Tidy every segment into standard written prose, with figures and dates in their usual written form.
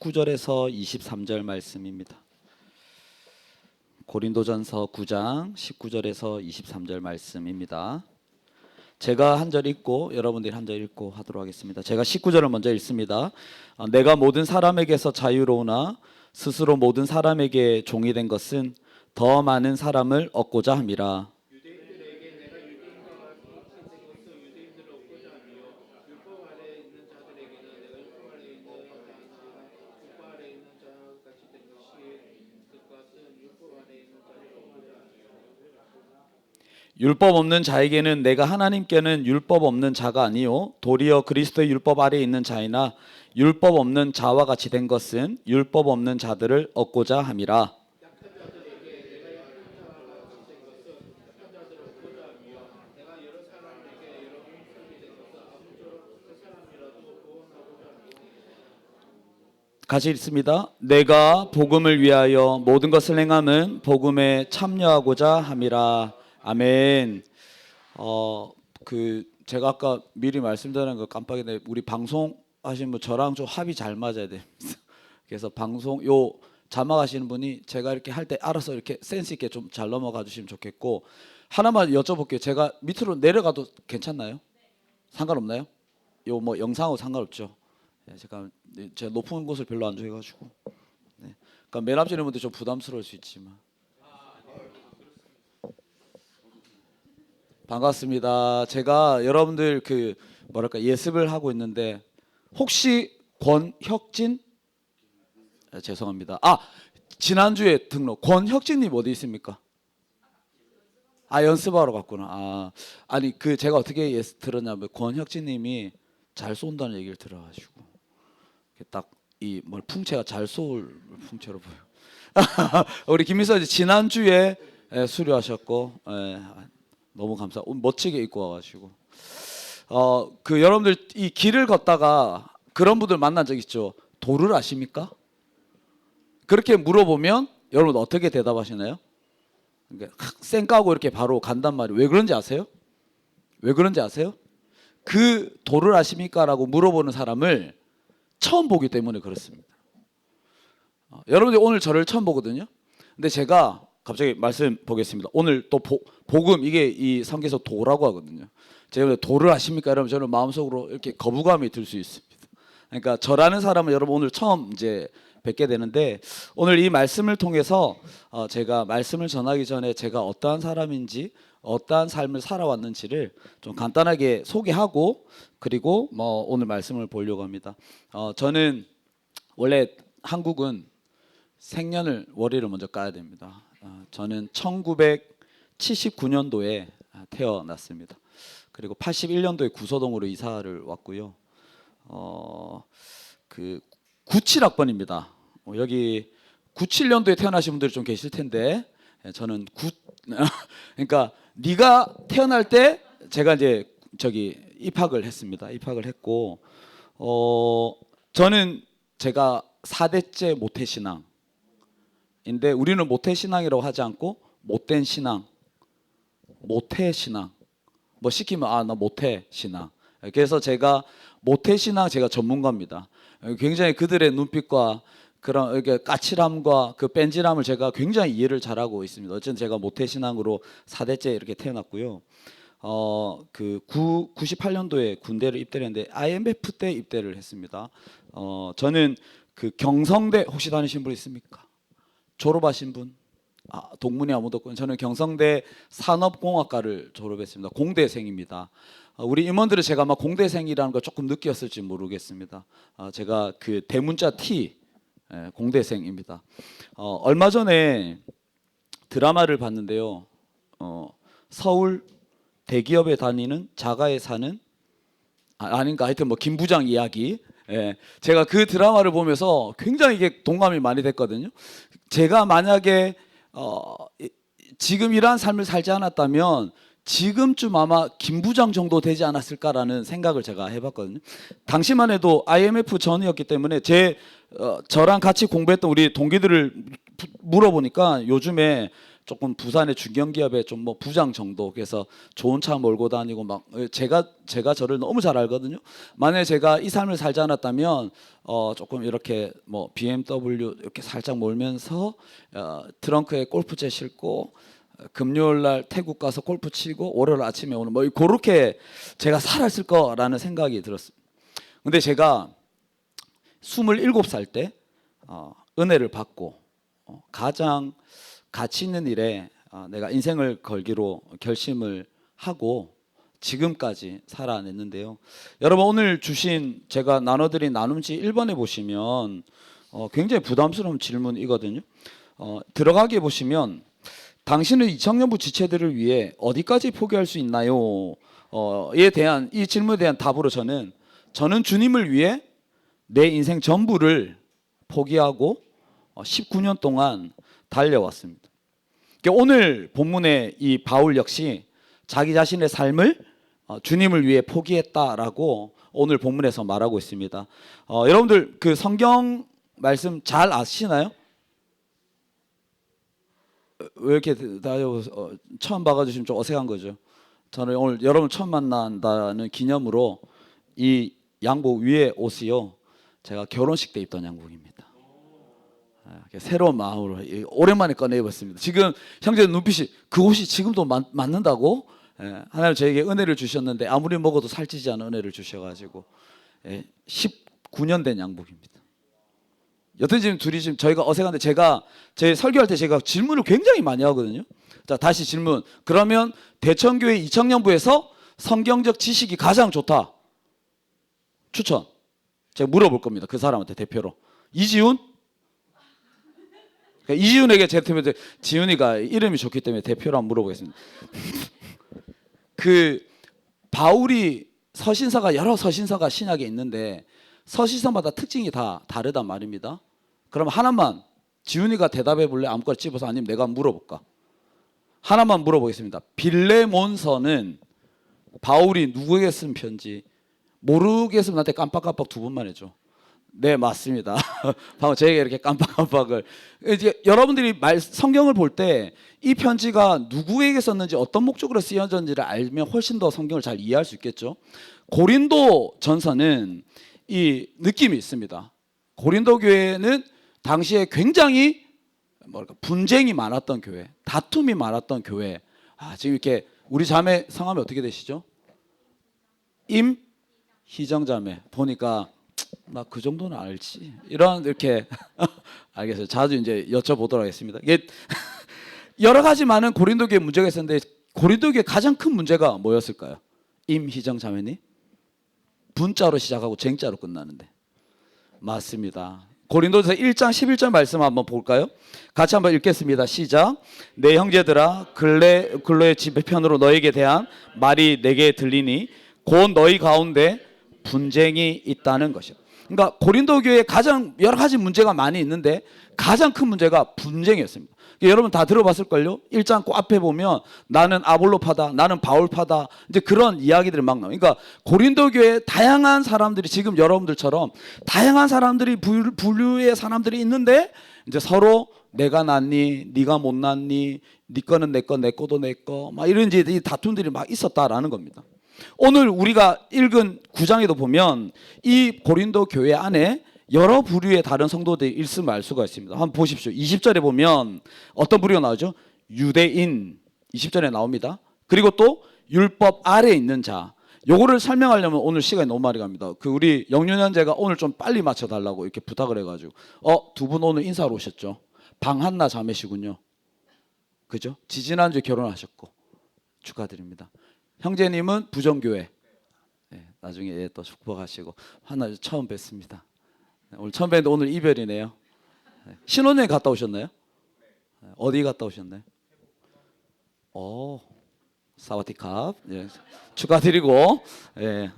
19절에서 23절 말씀입니다. 고린도전서 9장 19절에서 23절 말씀입니다. 제가 한 절 읽고 여러분들이 한 절 읽고 하도록 하겠습니다. 제가 19절을 먼저 읽습니다. 내가 모든 사람에게서 자유로우나 스스로 모든 사람에게 종이 된 것은 더 많은 사람을 얻고자 함이라. 율법 없는 자에게는 내가 하나님께는 율법 없는 자가 아니요 도리어 그리스도의 율법 아래에 있는 자이나 율법 없는 자와 같이 된 것은 율법 없는 자들을 얻고자 함이라. 같이 읽습니다. 내가 복음을 위하여 모든 것을 행함은 복음에 참여하고자 함이라. 아멘. 제가 아까 미리 말씀드린 거 깜빡했는데 우리 방송 하시는 분 저랑 좀 합이 잘 맞아야 됩니다. 그래서 방송 요 자막 하시는 분이 제가 이렇게 할 때 알아서 이렇게 센스 있게 좀 잘 넘어가 주시면 좋겠고, 하나만 여쭤볼게요. 제가 밑으로 내려가도 괜찮나요? 상관없나요? 요 뭐 영상하고 상관없죠. 네, 제가 높은 곳을 별로 안 좋아해가지고. 네. 그러니까 맨 앞에 있는 분들 좀 부담스러울 수 있지만. 반갑습니다. 제가 여러분들 예습을 하고 있는데 혹시 권혁진? 죄송합니다. 지난주에 등록 권혁진님 어디 있습니까? 연습하러 갔구나. 아니 제가 어떻게 들었냐면 권혁진님이 잘 쏜다는 얘기를 들어가지고 딱 이 풍채가 잘 쏠 풍채로 보여. 우리 김민서 지난주에 수료하셨고. 너무 멋지게 입고 와가지고 여러분들 이 길을 걷다가 그런 분들 만난 적 있죠? 도를 아십니까? 그렇게 물어보면 여러분 어떻게 대답하시나요? 쌩까고 이렇게 바로 간단 말이에요. 왜 그런지 아세요? 왜 그런지 아세요? 그 도를 아십니까? 라고 물어보는 사람을 처음 보기 때문에 그렇습니다. 여러분들 오늘 저를 처음 보거든요. 근데 제가 갑자기 말씀 보겠습니다. 오늘 또 복음, 이게 이 성경에서 도라고 하거든요. 제가 도를 아십니까? 여러분 저는 마음속으로 이렇게 거부감이 들 수 있습니다. 그러니까 저라는 사람은 여러분 오늘 처음 이제 뵙게 되는데, 오늘 이 말씀을 통해서 제가 말씀을 전하기 전에 제가 어떠한 사람인지 어떠한 삶을 살아왔는지를 좀 간단하게 소개하고, 그리고 오늘 말씀을 보려고 합니다. 저는 원래 한국은 생년을 월일을 먼저 까야 됩니다. 저는 1979년도에 태어났습니다. 그리고 81년도에 구서동으로 이사를 왔고요. 97학번입니다. 여기 97년도에 태어나신 분들이 좀 계실 텐데, 저는 그러니까 네가 태어날 때 제가 이제 입학을 했습니다. 입학을 했고, 저는 제가 4대째 모태신앙. 인데 우리는 모태신앙이라고 하지 않고 못된 신앙, 모태신앙. 시키면 나 모태신앙. 그래서 제가 모태신앙 제가 전문가입니다. 굉장히 그들의 눈빛과 그런 이렇게 까칠함과 그 뺀질함을 제가 굉장히 이해를 잘하고 있습니다. 어쨌든 제가 모태신앙으로 4대째 이렇게 태어났고요. 98년도에 군대를 입대를 했는데 IMF 때 입대를 했습니다. 저는 경성대 혹시 다니신 분 있습니까? 졸업하신 분? 동문이 아무도 없고, 저는 경성대 산업공학과를 졸업했습니다. 공대생입니다. 우리 임원들은 제가 아마 공대생이라는 걸 조금 느꼈을지 모르겠습니다. 제가 대문자 T 공대생입니다. 얼마 전에 드라마를 봤는데요. 서울 대기업에 다니는 자가에 사는 아닌가 하여튼 김 부장 이야기. 제가 그 드라마를 보면서 굉장히 이게 동감이 많이 됐거든요. 제가 만약에 지금 이러한 삶을 살지 않았다면 지금쯤 아마 김 부장 정도 되지 않았을까라는 생각을 제가 해봤거든요. 당시만 해도 IMF 전이었기 때문에 저랑 같이 공부했던 우리 동기들을 물어보니까 요즘에 조금 부산의 중견기업의 좀 뭐 부장 정도, 그래서 좋은 차 몰고 다니고 막 제가 저를 너무 잘 알거든요. 만약에 제가 이 삶을 살지 않았다면 조금 이렇게 뭐 BMW 이렇게 살짝 몰면서 트렁크에 골프채 싣고 금요일 날 태국 가서 골프 치고 월요일 아침에 오는 뭐 그렇게 제가 살았을 거라는 생각이 들었어요. 근데 제가 27살 때 은혜를 받고 가장 가치 있는 일에 내가 인생을 걸기로 결심을 하고 지금까지 살아냈는데요. 여러분, 오늘 주신 제가 나눠드린 나눔지 1번에 보시면 굉장히 부담스러운 질문이거든요. 들어가게 보시면 당신은 이 청년부 지체들을 위해 어디까지 포기할 수 있나요? 에 대한 이 질문에 대한 답으로 저는 주님을 위해 내 인생 전부를 포기하고 19년 동안 달려왔습니다. 오늘 본문의 이 바울 역시 자기 자신의 삶을 주님을 위해 포기했다라고 오늘 본문에서 말하고 있습니다. 여러분들 그 성경 말씀 잘 아시나요? 왜 이렇게 처음 봐가지고 좀 어색한 거죠. 저는 오늘 여러분 처음 만난다는 기념으로 이 양복 위에 옷이요, 제가 결혼식 때 입던 양복입니다. 새로운 마음으로 오랜만에 꺼내 입었습니다. 지금 형제 눈빛이 그 옷이 지금도 맞는다고? 하나님 저에게 은혜를 주셨는데 아무리 먹어도 살찌지 않은 은혜를 주셔가지고 19년 된 양복입니다. 여튼 지금 둘이 지금 저희가 어색한데 제 설교할 때 제가 질문을 굉장히 많이 하거든요. 자, 다시 질문. 그러면 대천교회 이청년부에서 성경적 지식이 가장 좋다. 추천. 제가 물어볼 겁니다. 그 사람한테 대표로. 이지훈? 이지훈에게 제가 지훈이가 이름이 좋기 때문에 대표로 한번 물어보겠습니다. 그 바울이 여러 서신서가 신약에 있는데 서신서마다 특징이 다 다르단 말입니다. 그럼 하나만 지훈이가 대답해 볼래? 아무거나 집어서. 아니면 내가 물어볼까? 하나만 물어보겠습니다. 빌레몬서는 바울이 누구에게 쓴 편지? 모르겠으면 나한테 깜빡깜빡 두 번만 해줘. 네, 맞습니다. 방금 저에게 이렇게 깜빡깜빡을. 이제 여러분들이 성경을 볼 때 이 편지가 누구에게 썼는지 어떤 목적으로 쓰여졌는지를 알면 훨씬 더 성경을 잘 이해할 수 있겠죠. 고린도 전서는 이 느낌이 있습니다. 고린도 교회는 당시에 굉장히 분쟁이 많았던 교회, 다툼이 많았던 교회. 지금 이렇게 우리 자매 성함이 어떻게 되시죠? 임희정자매. 보니까 나 그 정도는 알지. 이렇게 알겠어요. 자주 이제 여쭤보도록 하겠습니다. 이게 여러 가지 많은 고린도 교회 문제가 있었는데 고린도 교회 가장 큰 문제가 뭐였을까요? 임희정 자매님? 분자로 시작하고 쟁자로 끝나는데. 맞습니다. 고린도전서 1장 11절 말씀 한번 볼까요? 같이 한번 읽겠습니다. 시작. 내 형제들아, 근로의 지배편으로 너에게 대한 말이 내게 들리니 곧 너희 가운데 분쟁이 있다는 것이요. 그러니까 고린도 교회에 가장 여러 가지 문제가 많이 있는데 가장 큰 문제가 분쟁이었습니다. 여러분 다 들어봤을걸요? 1장 꼭 앞에 보면 나는 아볼로파다, 나는 바울파다, 이제 그런 이야기들이 막 나와요. 그러니까 고린도 교회에 다양한 사람들이, 지금 여러분들처럼 다양한 사람들이, 분류의 사람들이 있는데 이제 서로 내가 낫니, 네가 못 낫니, 네 거는 내 거, 내 거도 내 거, 막 이런 이제 이 다툼들이 막 있었다라는 겁니다. 오늘 우리가 읽은 9장에도 보면 이 고린도 교회 안에 여러 부류의 다른 성도들이 있음을 알 수가 있습니다. 한번 보십시오. 20절에 보면 어떤 부류가 나오죠? 유대인, 20절에 나옵니다. 그리고 또 율법 아래에 있는 자. 요거를 설명하려면 오늘 시간이 너무 많이 갑니다. 우리 영유년제가 오늘 좀 빨리 맞춰달라고 이렇게 부탁을 해가지고 두 분 오늘 인사로 오셨죠? 방한나 자매시군요. 그죠? 지지난주에 결혼하셨고 축하드립니다. 형제님은 부정교회. 네, 나중에 또 축복하시고. 하나 처음 뵙습니다. 오늘 처음 뵀는데 오늘 이별이네요. 신혼여행 갔다 오셨나요? 어디 갔다 오셨나요? 사와디캅. 예, 축하드리고. 예.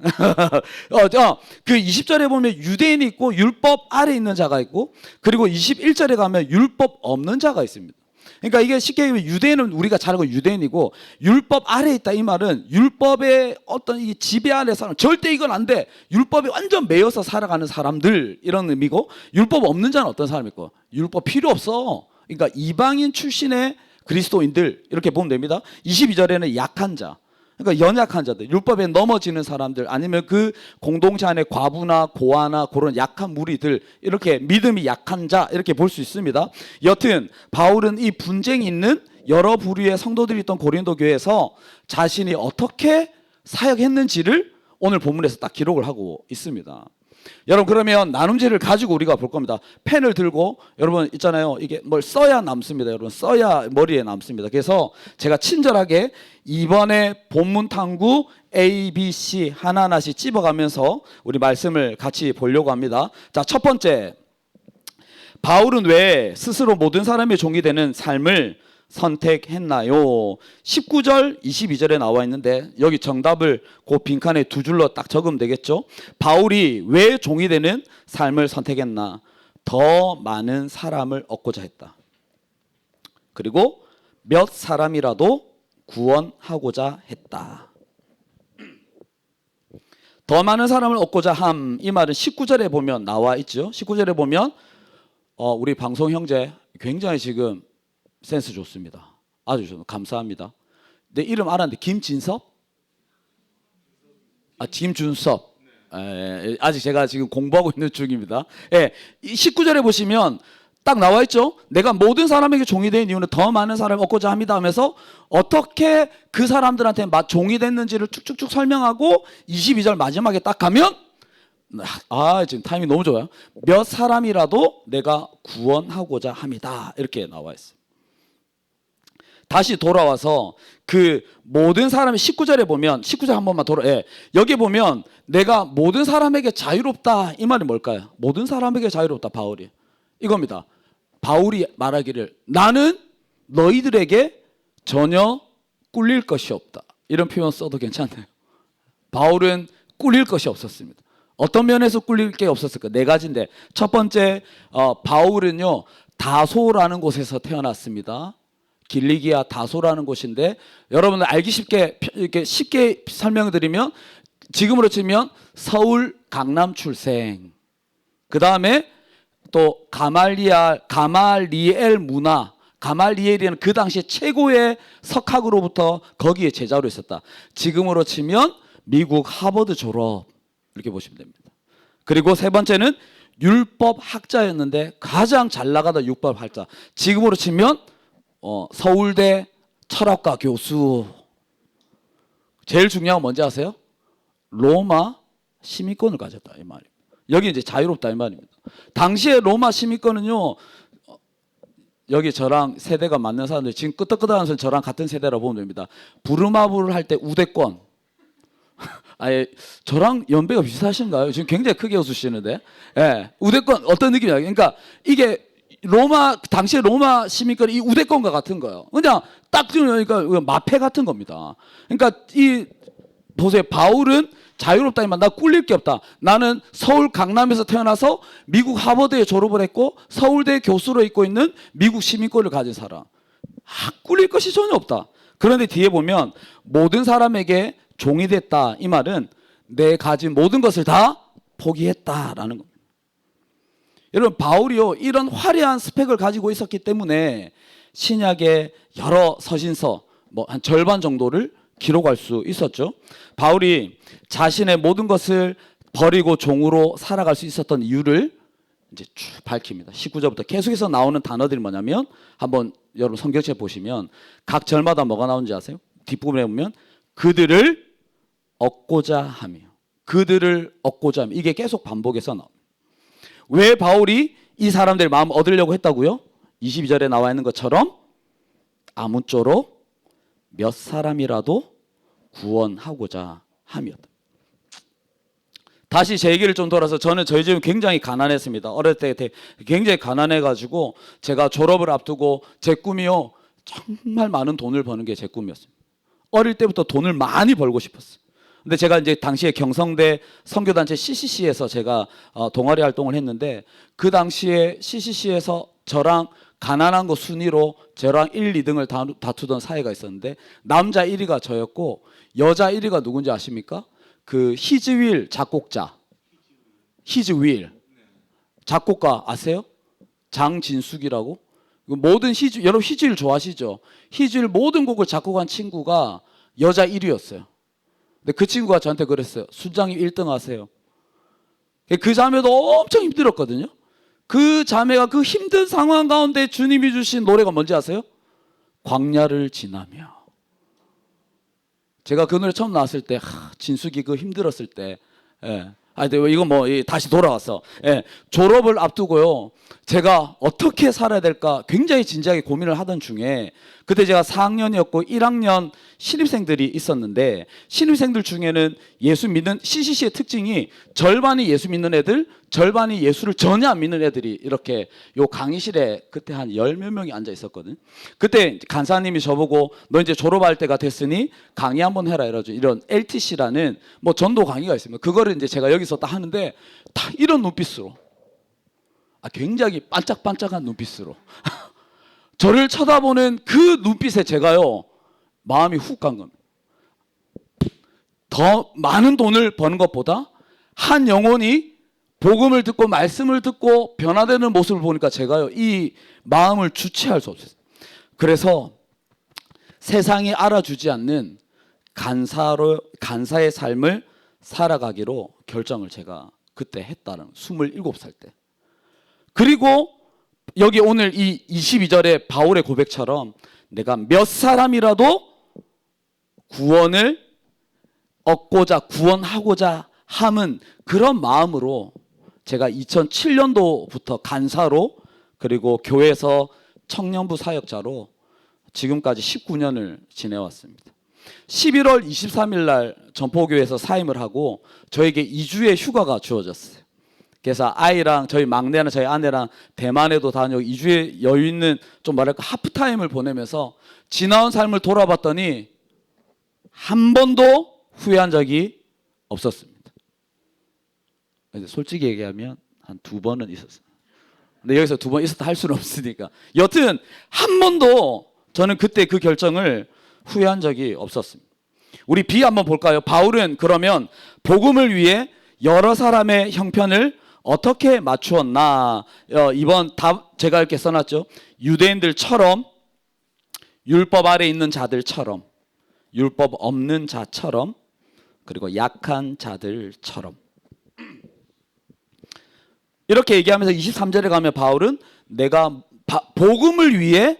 그 20절에 보면 유대인이 있고 율법 아래 있는 자가 있고, 그리고 21절에 가면 율법 없는 자가 있습니다. 그러니까 이게 쉽게 얘기하면 유대인은 우리가 잘 알고 율대인이고, 율법 아래에 있다 이 말은 율법의 어떤 이 지배 아래 사람, 절대 이건 안 돼, 율법에 완전 매여서 살아가는 사람들, 이런 의미고, 율법 없는 자는 어떤 사람일까? 율법 필요 없어. 그러니까 이방인 출신의 그리스도인들 이렇게 보면 됩니다. 22절에는 약한 자, 그러니까 연약한 자들, 율법에 넘어지는 사람들, 아니면 그 공동체 안에 과부나 고아나 그런 약한 무리들, 이렇게 믿음이 약한 자 이렇게 볼 수 있습니다. 여튼 바울은 이 분쟁이 있는 여러 부류의 성도들이 있던 고린도 교회에서 자신이 어떻게 사역했는지를 오늘 본문에서 딱 기록을 하고 있습니다. 여러분, 그러면 나눔제를 가지고 우리가 볼 겁니다. 펜을 들고, 여러분 있잖아요, 이게 뭘 써야 남습니다. 여러분, 써야 머리에 남습니다. 그래서 제가 친절하게 이번에 본문 탐구 A, B, C 하나하나씩 찝어가면서 우리 말씀을 같이 보려고 합니다. 자, 첫 번째, 바울은 왜 스스로 모든 사람의 종이 되는 삶을 선택했나요? 19절, 22절에 나와 있는데 여기 정답을 그 빈칸에 두 줄로 딱 적으면 되겠죠? 바울이 왜 종이 되는 삶을 선택했나? 더 많은 사람을 얻고자 했다. 그리고 몇 사람이라도 구원하고자 했다. 더 많은 사람을 얻고자 함, 이 말은 19절에 보면 나와 있죠. 19절에 보면 우리 방송 형제 굉장히 지금 센스 좋습니다. 아주 좋습니다. 감사합니다. 내 이름 알았는데 김진섭? 김준섭. 아직 제가 지금 공부하고 있는 중입니다. 예, 19절에 보시면 딱 나와 있죠. 내가 모든 사람에게 종이 된 이유는 더 많은 사람을 얻고자 합니다 하면서 어떻게 그 사람들한테 종이 됐는지를 쭉쭉쭉 설명하고 22절 마지막에 딱 가면 지금 타이밍 너무 좋아요. 몇 사람이라도 내가 구원하고자 합니다. 이렇게 나와 있어요. 다시 돌아와서 그 모든 사람이 19절에 보면 19절 한 번만 여기 보면 내가 모든 사람에게 자유롭다, 이 말이 뭘까요? 모든 사람에게 자유롭다, 바울이 이겁니다. 바울이 말하기를 나는 너희들에게 전혀 꿀릴 것이 없다, 이런 표현 써도 괜찮나요? 바울은 꿀릴 것이 없었습니다. 어떤 면에서 꿀릴 게 없었을까? 네 가지인데, 첫 번째, 바울은요 다소라는 곳에서 태어났습니다. 길리기아 다소라는 곳인데, 여러분들 알기 쉽게 이렇게 쉽게 설명드리면 지금으로 치면 서울 강남 출생. 그 다음에 또 가말리엘 문화. 가말리엘이는 그 당시에 최고의 석학으로부터 거기에 제자로 있었다. 지금으로 치면 미국 하버드 졸업, 이렇게 보시면 됩니다. 그리고 세 번째는 율법 학자였는데 가장 잘 나가던 율법 학자. 지금으로 치면 서울대 철학과 교수. 제일 중요한 건 뭔지 아세요? 로마 시민권을 가졌다, 이 말입니다. 여기 이제 자유롭다, 이 말입니다. 당시에 로마 시민권은요, 여기 저랑 세대가 맞는 사람들, 지금 끄떡끄떡하면서 저랑 같은 세대라고 보면 됩니다. 부르마블을 할 때 우대권. 아예 저랑 연배가 비슷하신가요? 지금 굉장히 크게 웃으시는데. 예, 우대권 어떤 느낌이야? 그러니까 이게 당시에 로마 시민권이 이 우대권과 같은 거예요. 그냥 딱 그러니까 마패 같은 겁니다. 그러니까 보세요. 바울은 자유롭다, 이만 나 꿀릴 게 없다. 나는 서울 강남에서 태어나서 미국 하버드에 졸업을 했고 서울대 교수로 있고 있는 미국 시민권을 가진 사람. 꿀릴 것이 전혀 없다. 그런데 뒤에 보면 모든 사람에게 종이 됐다, 이 말은 내 가진 모든 것을 다 포기했다라는 겁니다. 여러분, 바울이요 이런 화려한 스펙을 가지고 있었기 때문에 신약의 여러 서신서 한 절반 정도를 기록할 수 있었죠. 바울이 자신의 모든 것을 버리고 종으로 살아갈 수 있었던 이유를 이제 쭉 밝힙니다. 19절부터 계속해서 나오는 단어들이 뭐냐면, 한번 여러분 성경책 보시면 각 절마다 뭐가 나오는지 아세요? 뒷부분에 보면 그들을 얻고자 하며, 그들을 얻고자 하며, 이게 계속 반복해서 나옵니다. 왜 바울이 이 사람들의 마음을 얻으려고 했다고요? 22절에 나와 있는 것처럼 아무쪼록 몇 사람이라도 구원하고자 함이었다. 다시 제 얘기를 좀 돌아서, 저는 저희 집은 굉장히 가난했습니다. 어릴 때 굉장히 가난해가지고 제가 졸업을 앞두고 제 꿈이요, 정말 많은 돈을 버는 게 제 꿈이었습니다. 어릴 때부터 돈을 많이 벌고 싶었어요. 근데 제가 이제 당시에 경성대 선교단체 CCC에서 제가 동아리 활동을 했는데, 그 당시에 CCC에서 저랑 가난한 거 순위로 저랑 1, 2등을 다투던 사이가 있었는데, 남자 1위가 저였고 여자 1위가 누군지 아십니까? 그 히즈윌 작곡자, 히즈윌 작곡가 아세요? 장진숙이라고. 모든 희주, 여러분 희주일 좋아하시죠? 희주일 모든 곡을 작곡한 친구가 여자 1위였어요. 근데 그 친구가 저한테 그랬어요. 순장님 1등 하세요. 그 자매도 엄청 힘들었거든요. 그 자매가 그 힘든 상황 가운데 주님이 주신 노래가 뭔지 아세요? 광야를 지나며. 제가 그 노래 처음 나왔을 때 진숙이 그 힘들었을 때 근데 이거 뭐 다시 돌아와서 졸업을 앞두고요. 제가 어떻게 살아야 될까 굉장히 진지하게 고민을 하던 중에 그때 제가 4학년이었고 1학년 신입생들이 있었는데 신입생들 중에는 예수 믿는 CCC의 특징이 절반이 예수 믿는 애들, 절반이 예수를 전혀 안 믿는 애들이 이렇게 요 강의실에 그때 한 10몇 명이 앉아 있었거든. 그때 간사님이 저보고 너 이제 졸업할 때가 됐으니 강의 한번 해라 이러죠. 이런 LTC라는 뭐 전도 강의가 있습니다. 그거를 이제 제가 여기서 딱 하는데 다 이런 눈빛으로 굉장히 반짝반짝한 눈빛으로 저를 쳐다보는 그 눈빛에 제가요 마음이 훅 간 겁니다. 더 많은 돈을 버는 것보다 한 영혼이 복음을 듣고 말씀을 듣고 변화되는 모습을 보니까 제가요 이 마음을 주체할 수 없었어요. 그래서 세상이 알아주지 않는 간사의 삶을 살아가기로 결정을 제가 그때 했다는 27살 때. 그리고 여기 오늘 이 22절의 바울의 고백처럼 내가 몇 사람이라도 구원을 얻고자 구원하고자 함은 그런 마음으로 제가 2007년도부터 간사로 그리고 교회에서 청년부 사역자로 지금까지 19년을 지내왔습니다. 11월 23일 날 전포교회에서 사임을 하고 저에게 2주의 휴가가 주어졌어요. 그래서 아이랑 저희 막내랑 저희 아내랑 대만에도 다녀 2주의 여유 있는 좀 뭐랄까 하프타임을 보내면서 지나온 삶을 돌아봤더니 한 번도 후회한 적이 없었습니다. 솔직히 얘기하면 한 2번은 있었어요. 근데 여기서 2번 있었다 할 수는 없으니까 여튼 한 번도 저는 그때 그 결정을 후회한 적이 없었습니다. 우리 B 한번 볼까요? 바울은 그러면 복음을 위해 여러 사람의 형편을 어떻게 맞추었나? 이번 답 제가 이렇게 써놨죠. 유대인들처럼, 율법 아래 있는 자들처럼, 율법 없는 자처럼, 그리고 약한 자들처럼. 이렇게 얘기하면서 23절에 가면 바울은 내가 복음을 위해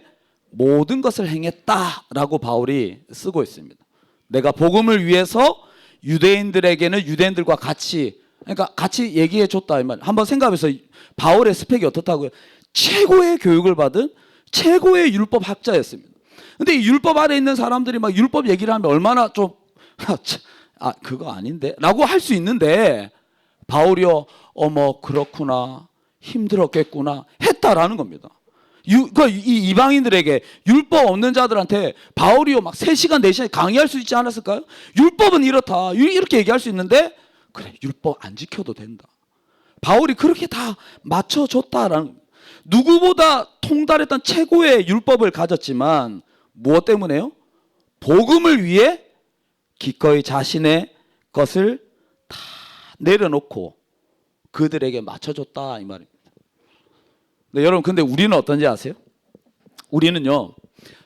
모든 것을 행했다라고 바울이 쓰고 있습니다. 내가 복음을 위해서 유대인들에게는 유대인들과 같이 그러니까 같이 얘기해 줬다 이 말. 한번 생각해서 바울의 스펙이 어떻다고요? 최고의 교육을 받은 최고의 율법 학자였습니다. 근데 이 율법 아래 있는 사람들이 막 율법 얘기를 하면 얼마나 좀 그거 아닌데 라고 할 수 있는데 바울이요 어머 그렇구나 힘들었겠구나 했다라는 겁니다. 이 이방인들에게 율법 없는 자들한테 바울이요 막 3시간 4시간 강의할 수 있지 않았을까요? 율법은 이렇다 이렇게 얘기할 수 있는데 그래 율법 안 지켜도 된다. 바울이 그렇게 다 맞춰줬다라는 누구보다 통달했던 최고의 율법을 가졌지만 무엇 때문에요? 복음을 위해 기꺼이 자신의 것을 다 내려놓고 그들에게 맞춰줬다 이 말입니다. 네, 여러분 근데 우리는 어떤지 아세요? 우리는요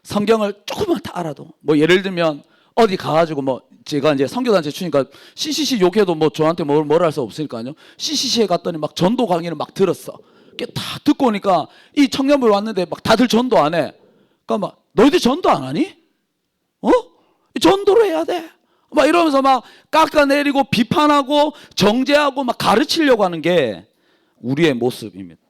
성경을 조금만 다 알아도 뭐 예를 들면 어디 가가지고 뭐 제가 이제 선교단체 추니까 CCC 욕해도 뭐 저한테 뭐라 할 수 없으니까요. CCC에 갔더니 막 전도 강의를 막 들었어. 다 듣고 오니까 이 청년부에 왔는데 막 다들 전도 안 해. 그러니까 막 너희들 전도 안 하니? 전도를 해야 돼. 막 이러면서 막 깎아내리고 비판하고 정죄하고 막 가르치려고 하는 게 우리의 모습입니다.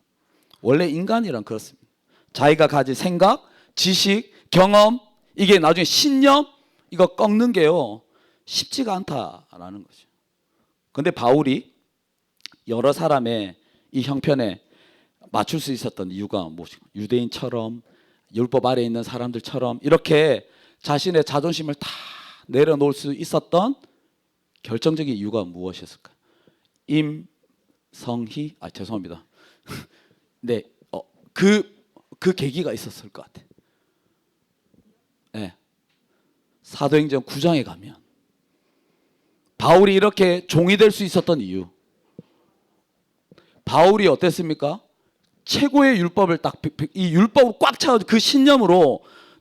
원래 인간이란 그렇습니다. 자기가 가진 생각, 지식, 경험 이게 나중에 신념 이거 꺾는 게요. 쉽지가 않다라는 거죠. 그런데 바울이 여러 사람의 이 형편에 맞출 수 있었던 이유가 무엇인가? 유대인처럼 율법 아래 있는 사람들처럼 이렇게 자신의 자존심을 다 내려놓을 수 있었던 결정적인 이유가 무엇이었을까요? 임성희 죄송합니다. 네, 그 계기가 있었을 것 같아요. 네. 사도행전 9장에 가면 바울이 이렇게 종이 될 수 있었던 이유. 바울이 어땠습니까? 최고의 율법을 딱 이 율법을 꽉 차가지고 그 신념으로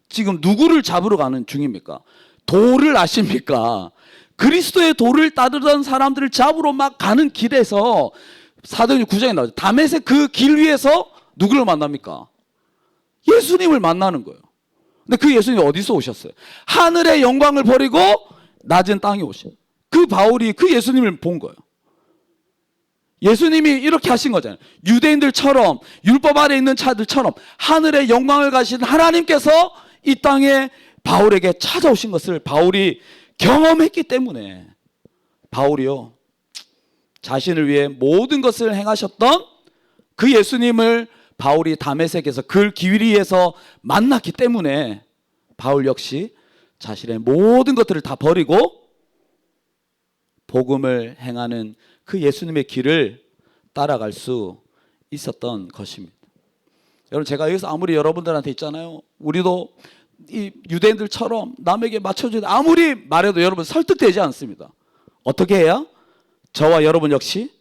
지금 누구를 잡으러 가는 중입니까? 도를 아십니까? 그리스도의 도를 따르던 사람들을 잡으러 막 가는 길에서 사도행전 9장에 나오죠. 다메섹 그 길 위에서 누구를 만납니까? 예수님을 만나는 거예요. 근데 그 예수님이 어디서 오셨어요? 하늘의 영광을 버리고 낮은 땅에 오신 그 바울이 그 예수님을 본 거예요. 예수님이 이렇게 하신 거잖아요. 유대인들처럼 율법 아래 있는 자들처럼 하늘의 영광을 가신 하나님께서 이 땅에 바울에게 찾아오신 것을 바울이 경험했기 때문에 바울이요 자신을 위해 모든 것을 행하셨던 그 예수님을 바울이 다메섹에서 그 길 위에서 만났기 때문에 바울 역시 자신의 모든 것들을 다 버리고 복음을 행하는 그 예수님의 길을 따라갈 수 있었던 것입니다. 여러분 제가 여기서 아무리 여러분들한테 있잖아요. 우리도 이 유대인들처럼 남에게 맞춰주는 아무리 말해도 여러분 설득되지 않습니다. 어떻게 해야? 저와 여러분 역시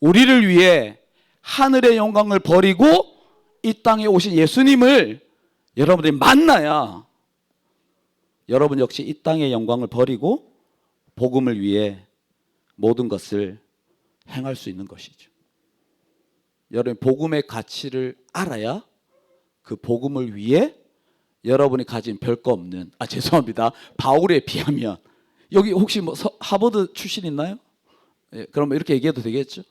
우리를 위해 하늘의 영광을 버리고 이 땅에 오신 예수님을 여러분들이 만나야 여러분 역시 이 땅의 영광을 버리고 복음을 위해 모든 것을 행할 수 있는 것이죠. 여러분 복음의 가치를 알아야 그 복음을 위해 여러분이 가진 별거 없는 죄송합니다. 바울에 비하면 여기 혹시 뭐 하버드 출신 있나요? 예, 그럼 이렇게 얘기해도 되겠죠?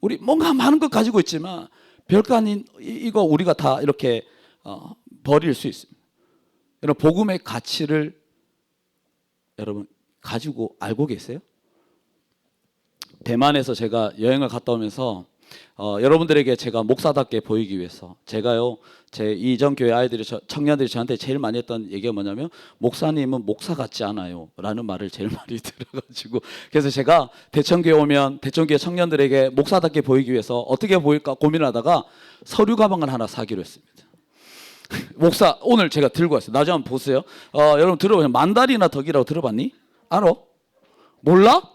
우리 뭔가 많은 것 가지고 있지만 별거 아닌 이거 우리가 다 이렇게 버릴 수 있습니다. 여러분 복음의 가치를 여러분 가지고 알고 계세요? 대만에서 제가 여행을 갔다 오면서 여러분들에게 제가 목사답게 보이기 위해서 제가요 제 이전 교회 아이들이 청년들이 저한테 제일 많이 했던 얘기가 뭐냐면 목사님은 목사 같지 않아요 라는 말을 제일 많이 들어가지고 그래서 제가 대천교회 오면 대천교회 청년들에게 목사답게 보이기 위해서 어떻게 보일까 고민하다가 서류 가방을 하나 사기로 했습니다. 목사 오늘 제가 들고 왔어요. 나중에 한번 보세요. 여러분 들어보세요. 만다리나 덕이라고 들어봤니? 알아? 몰라?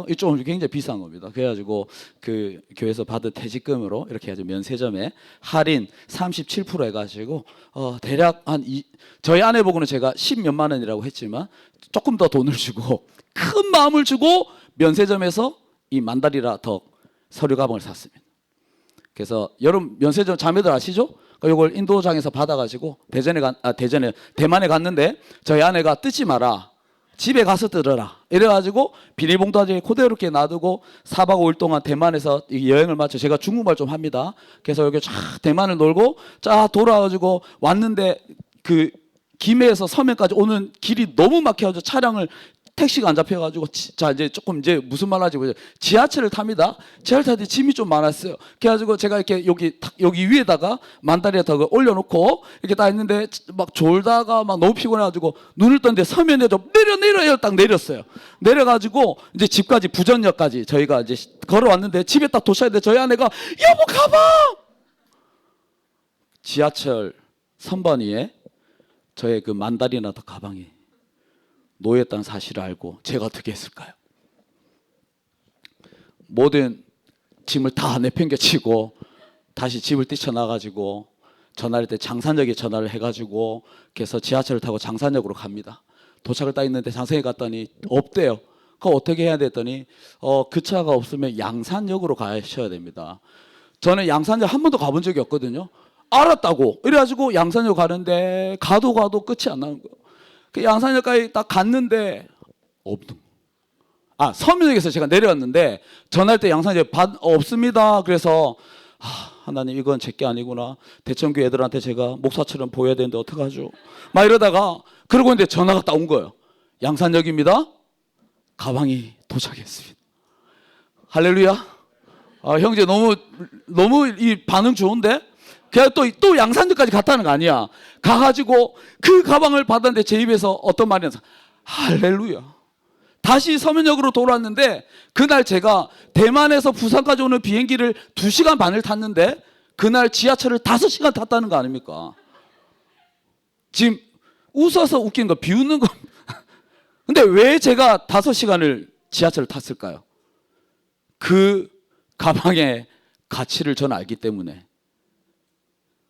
이쪽은 굉장히 비싼 겁니다. 그래가지고 그 교회에서 받은 퇴직금으로 이렇게 해가지고 면세점에 할인 37% 해가지고 대략 저희 아내보고는 제가 10몇만 원이라고 했지만 조금 더 돈을 주고 큰 마음을 주고 면세점에서 이 만다리라 덕 서류 가방을 샀습니다. 그래서 여러분 면세점 자매들 아시죠? 이걸 인도장에서 받아가지고 대만에 갔는데 저희 아내가 뜯지 마라. 집에 가서 뜯어라. 이래가지고 비닐봉투 안에 그대로 이렇게 놔두고 4박 5일 동안 대만에서 여행을 마쳐 제가 중국말 좀 합니다. 그래서 여기 쫙 대만을 놀고 쫙 돌아가지고 왔는데 그 김해에서 서면까지 오는 길이 너무 막혀가지고 차량을 택시가 안 잡혀가지고 자 이제 조금 이제 무슨 말 하지 보죠. 지하철을 탑니다. 지하철 타는데 짐이 좀 많았어요. 그래가지고 제가 이렇게 여기 위에다가 만다리에 덕을 올려놓고 이렇게 다 했는데 막 졸다가 막 너무 피곤해가지고 눈을 떴는데 서면에 좀 내려요 딱 내렸어요. 내려가지고 이제 집까지 부전역까지 저희가 이제 걸어왔는데 집에 딱 도착했는데 저희 아내가 여보 가방 지하철 선반위에 저의 그 만다리나 덕 가방이 놓였다는 사실을 알고 제가 어떻게 했을까요? 모든 짐을 다 내팽개치고 다시 집을 뛰쳐나가지고 전화할 때 장산역에 전화를 해가지고 그래서 지하철을 타고 장산역으로 갑니다. 도착을 딱 했는데 장산에 갔더니 없대요. 그거 어떻게 해야 됐더니 그 차가 없으면 양산역으로 가셔야 됩니다. 저는 양산역 한 번도 가본 적이 없거든요. 알았다고 이래가지고 양산역 가는데 가도 끝이 안 나는 거예요. 그 양산역까지 딱 갔는데 없는. 서면역에서 제가 내려왔는데 전화할 때 양산역 없습니다. 그래서 하나님 이건 제게 아니구나. 대천교회 애들한테 제가 목사처럼 보여야 되는데 어떡하죠? 막 이러다가 그러고 있는데 전화가 딱 온 거예요. 양산역입니다. 가방이 도착했습니다. 할렐루야. 형제 너무 이 반응 좋은데? 그냥 또 양산역까지 갔다는 거 아니야. 가가지고 그 가방을 받았는데 제 입에서 어떤 말이 나서 할렐루야. 다시 서면역으로 돌아왔는데 그날 제가 대만에서 부산까지 오는 비행기를 2시간 반을 탔는데 그날 지하철을 5시간 탔다는 거 아닙니까? 지금 웃어서 웃긴 거 비웃는 거. 근데 왜 제가 5시간을 지하철을 탔을까요? 그 가방의 가치를 저는 알기 때문에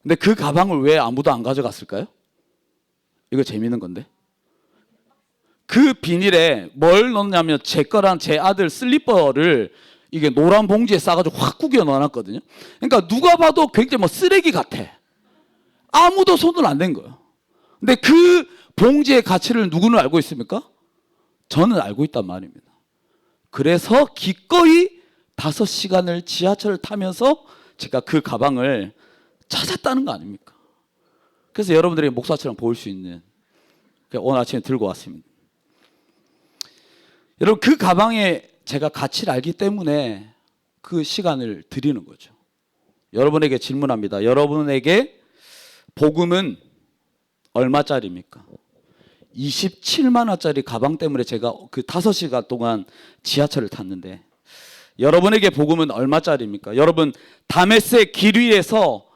근데 그 가방을 왜 아무도 안 가져갔을까요? 이거 재밌는 건데. 그 비닐에 뭘 넣냐면 제 거랑 제 아들 슬리퍼를 이게 노란 봉지에 싸가지고 확 구겨 넣어놨거든요. 그러니까 누가 봐도 굉장히 뭐 쓰레기 같아. 아무도 손을 안 댄 거예요. 근데 그 봉지의 가치를 누구는 알고 있습니까? 저는 알고 있단 말입니다. 그래서 기꺼이 5시간을 지하철을 타면서 제가 그 가방을 찾았다는 거 아닙니까? 그래서 여러분들이 목사처럼 보일 수 있는 오늘 아침에 들고 왔습니다. 여러분 그 가방에 제가 가치를 알기 때문에 그 시간을 드리는 거죠. 여러분에게 질문합니다. 여러분에게 복음은 얼마짜리입니까? 27만 원짜리 가방 때문에 제가 그 5시간 동안 지하철을 탔는데 여러분에게 복음은 얼마짜리입니까? 여러분 다메섹 길 위에서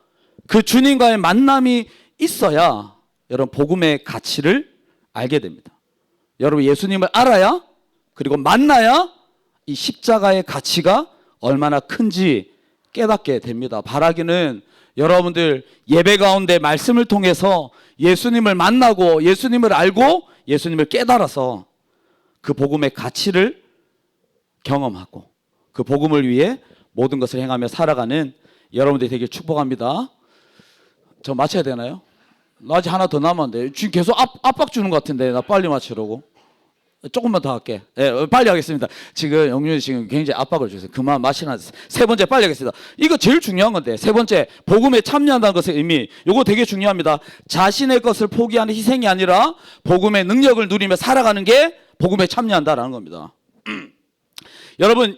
그 주님과의 만남이 있어야 여러분 복음의 가치를 알게 됩니다. 여러분 예수님을 알아야 그리고 만나야 이 십자가의 가치가 얼마나 큰지 깨닫게 됩니다. 바라기는 여러분들 예배 가운데 말씀을 통해서 예수님을 만나고 예수님을 알고 예수님을 깨달아서 그 복음의 가치를 경험하고 그 복음을 위해 모든 것을 행하며 살아가는 여러분들이 되길 축복합니다. 저 마쳐야 되나요? 나 아직 하나 더 남았는데 지금 계속 압박 주는 것 같은데 나 빨리 마치려고. 조금만 더 할게. 네, 빨리 하겠습니다. 지금 영윤이 지금 굉장히 압박을 주세요. 그만 마시나. 세 번째 빨리 하겠습니다. 이거 제일 중요한 건데 세 번째 복음에 참여한다는 것의 의미. 이거 되게 중요합니다. 자신의 것을 포기하는 희생이 아니라 복음의 능력을 누리며 살아가는 게 복음에 참여한다라는 겁니다. 여러분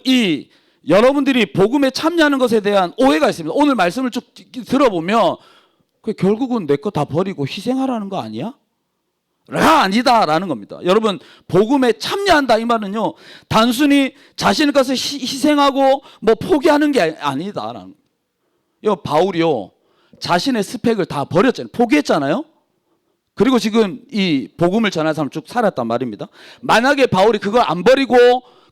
여러분들이 복음에 참여하는 것에 대한 오해가 있습니다. 오늘 말씀을 쭉 들어보면 결국은 내 거 다 버리고 희생하라는 거 아니야? 아니다라는 겁니다. 여러분 복음에 참여한다 이 말은요 단순히 자신의 것을 희생하고 뭐 포기하는 게 아니다라는 거예요. 바울이요 자신의 스펙을 다 버렸잖아요. 포기했잖아요. 그리고 지금 이 복음을 전하는 사람 쭉 살았단 말입니다. 만약에 바울이 그걸 안 버리고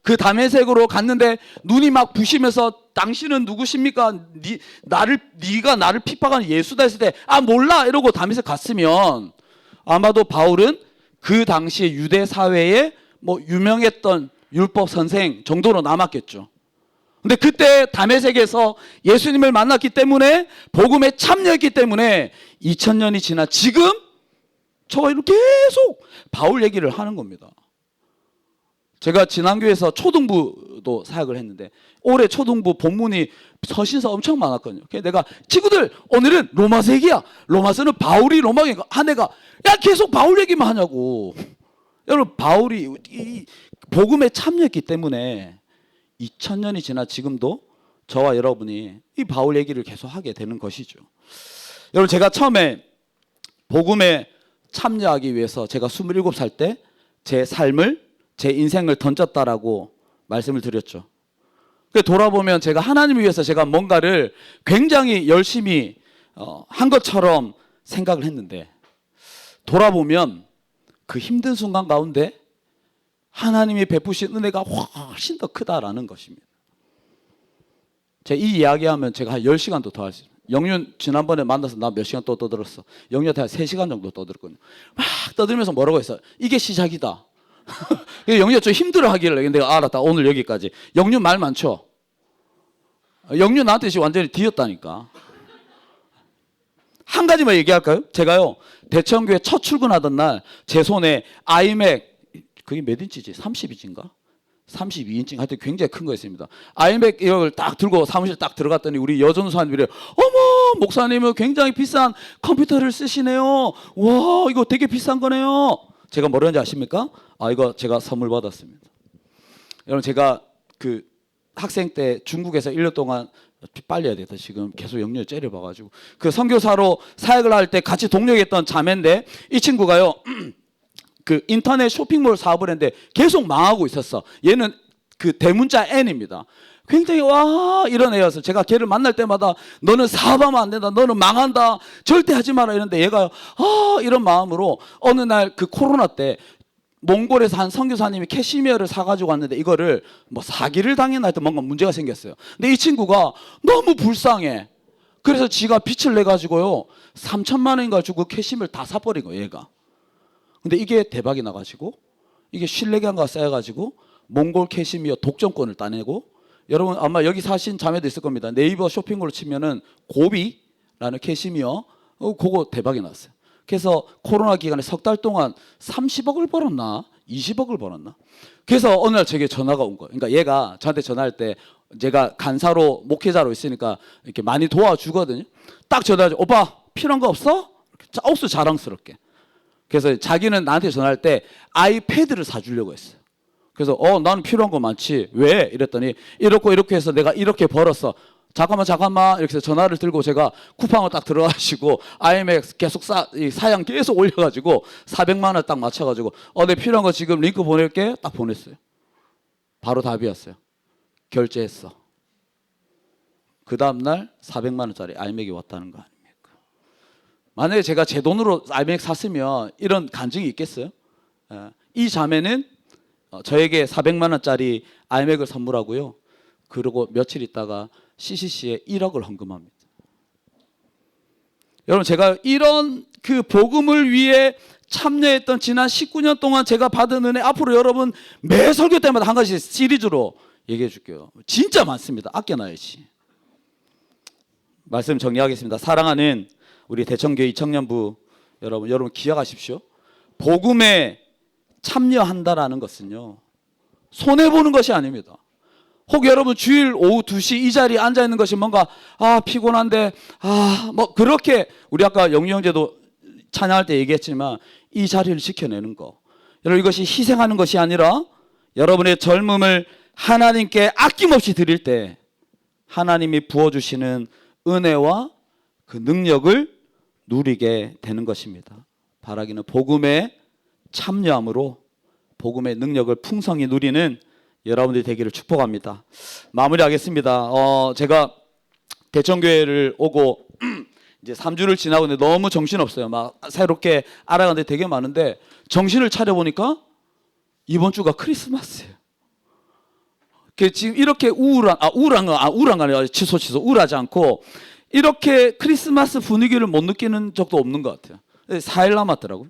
그 다메섹으로 갔는데 눈이 막 부시면서 당신은 누구십니까? 네가 나를 핍박하는 예수다 했을 때 몰라 이러고 다메섹 갔으면 아마도 바울은 그 당시에 유대 사회에 뭐 유명했던 율법 선생 정도로 남았겠죠. 근데 그때 다메섹에서 예수님을 만났기 때문에 복음에 참여했기 때문에 2000년이 지나 지금 저가 이렇게 계속 바울 얘기를 하는 겁니다. 제가 지난 교회에서 초등부도 사역을 했는데 올해 초등부 본문이 서신서 엄청 많았거든요. 그래서 내가 친구들 오늘은 로마서 얘기야. 로마서는 바울이 로마니까 한 애가 야 계속 바울 얘기만 하냐고. 여러분 바울이 이 복음에 참여했기 때문에 2000년이 지나 지금도 저와 여러분이 이 바울 얘기를 계속 하게 되는 것이죠. 여러분 제가 처음에 복음에 참여하기 위해서 제가 27살 때 제 삶을 제 인생을 던졌다라고 말씀을 드렸죠. 돌아보면 제가 하나님을 위해서 제가 뭔가를 굉장히 열심히 한 것처럼 생각을 했는데 돌아보면 그 힘든 순간 가운데 하나님이 베푸신 은혜가 훨씬 더 크다라는 것입니다. 제가 이 이야기하면 제가 한 10시간도 더 할 수 있어요. 영윤 지난번에 만나서 나 몇 시간 또 떠들었어. 영윤한테 한 3시간 정도 떠들었거든요. 막 떠들면서 뭐라고 했어요? 이게 시작이다. 영유가 좀 힘들어 하길래 내가 알았다. 오늘 여기까지. 영유 말 많죠? 영유 나한테 지금 완전히 뒤졌다니까. 한 가지만 얘기할까요? 제가요 대천교회 첫 출근하던 날 제 손에 아이맥 그게 몇 인치지? 30인치인가? 32인치 하여튼 굉장히 큰 거 있습니다. 아이맥 이걸 딱 들고 사무실 딱 들어갔더니 우리 여전사님들이 어머 목사님은 굉장히 비싼 컴퓨터를 쓰시네요. 와 이거 되게 비싼 거네요. 제가 뭐라는지 아십니까? 이거 제가 선물 받았습니다. 여러분 제가 그 학생 때 중국에서 1년 동안 빨리 해야 되겠다. 지금 계속 영역을 째려봐가지고 그 선교사로 사역을 할 때 같이 동력했던 자매인데 이 친구가요 그 인터넷 쇼핑몰 사업을 했는데 계속 망하고 있었어. 얘는 그 대문자 N입니다. 굉장히 와 이런 애여서 제가 걔를 만날 때마다 너는 사업하면 안 된다. 너는 망한다. 절대 하지 마라 이러는데 얘가 이런 마음으로 어느 날 그 코로나 때 몽골에서 한 선교사님이 캐시미어를 사가지고 왔는데 이거를 뭐 사기를 당했나 하여튼 뭔가 문제가 생겼어요. 근데 이 친구가 너무 불쌍해. 그래서 지가 빚을 내 가지고요 3천만 원인가 가지고 그 캐시미를 다 사버린 거예요 얘가. 근데 이게 대박이 나가지고 이게 신뢰감과 쌓여가지고 몽골 캐시미어 독점권을 따내고, 여러분 아마 여기 사신 자매도 있을 겁니다. 네이버 쇼핑몰로 치면은 고비라는 캐시미어 그거 대박이 났어요. 그래서 코로나 기간에 석 달 동안 30억을 벌었나 20억을 벌었나. 그래서 어느 날 제게 전화가 온 거예요. 그러니까 얘가 저한테 전화할 때 제가 간사로 목회자로 있으니까 이렇게 많이 도와주거든요. 딱 전화하죠. 오빠 필요한 거 없어? 없어 자랑스럽게. 그래서 자기는 나한테 전화할 때 아이패드를 사주려고 했어요. 그래서 나는 필요한 거 많지. 왜? 이랬더니 이렇게 해서 내가 이렇게 벌었어. 잠깐만 이렇게 해서 전화를 들고 제가 쿠팡을 딱 들어가시고 IMX 계속 사양 계속 올려가지고 400만 원 딱 맞춰가지고 내 필요한 거 지금 링크 보낼게 딱 보냈어요. 바로 답이 왔어요. 결제했어. 그 다음날 400만 원짜리 아이맥이 왔다는 거 아닙니까? 만약에 제가 제 돈으로 아이맥 샀으면 이런 간증이 있겠어요? 이 자매는 저에게 400만 원짜리 아이맥을 선물하고요. 그리고 며칠 있다가 CCC에 1억을 헌금합니다. 여러분 제가 이런 그 복음을 위해 참여했던 지난 19년 동안 제가 받은 은혜, 앞으로 여러분 매 설교 때마다 한 가지 시리즈로 얘기해 줄게요. 진짜 많습니다. 아껴놔야지. 말씀 정리하겠습니다. 사랑하는 우리 대청교회 이청년부 여러분 기억하십시오. 복음에 참여한다라는 것은요 손해보는 것이 아닙니다. 혹 여러분 주일 오후 2시 이 자리에 앉아 있는 것이 뭔가 피곤한데 뭐 그렇게 우리 아까 영유 형제도 찬양할 때 얘기했지만 이 자리를 지켜내는 거, 여러분 이것이 희생하는 것이 아니라 여러분의 젊음을 하나님께 아낌없이 드릴 때 하나님이 부어주시는 은혜와 그 능력을 누리게 되는 것입니다. 바라기는 복음에 참여함으로 복음의 능력을 풍성히 누리는 여러분들이 되기를 축복합니다. 마무리하겠습니다. 제가 대청교회를 오고 이제 3주를 지나고 있는데 너무 정신없어요. 막 새롭게 알아가는데 되게 많은데 정신을 차려보니까 이번 주가 크리스마스예요. 지금 이렇게 우울한 거 아니라 우울하지 않고 이렇게 크리스마스 분위기를 못 느끼는 적도 없는 것 같아요. 4일 남았더라고요.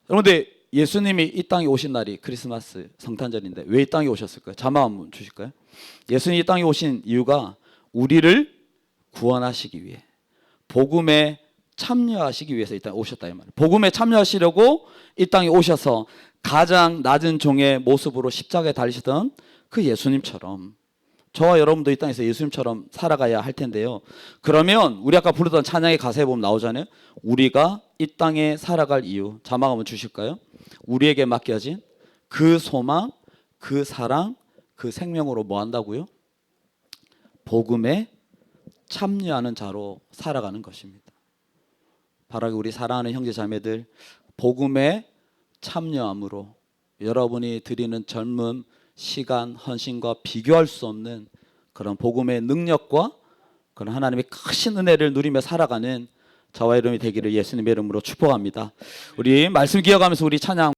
그런데 예수님이 이 땅에 오신 날이 크리스마스 성탄절인데 왜 이 땅에 오셨을까요? 자막 한번 주실까요? 예수님이 이 땅에 오신 이유가 우리를 구원하시기 위해, 복음에 참여하시기 위해서 이 땅에 오셨다 이 말이에요. 복음에 참여하시려고 이 땅에 오셔서 가장 낮은 종의 모습으로 십자가에 달리시던 그 예수님처럼 저와 여러분도 이 땅에서 예수님처럼 살아가야 할 텐데요. 그러면 우리 아까 부르던 찬양의 가사에 보면 나오잖아요. 우리가 이 땅에 살아갈 이유, 자막 한번 주실까요? 우리에게 맡겨진 그 소망, 그 사랑, 그 생명으로 뭐 한다고요? 복음에 참여하는 자로 살아가는 것입니다. 바라기 우리 사랑하는 형제 자매들, 복음에 참여함으로 여러분이 드리는 젊음, 시간, 헌신과 비교할 수 없는 그런 복음의 능력과 그런 하나님의 크신 은혜를 누리며 살아가는 저와 여러분이 되기를 예수님의 이름으로 축복합니다. 우리 말씀 기억하면서 우리 찬양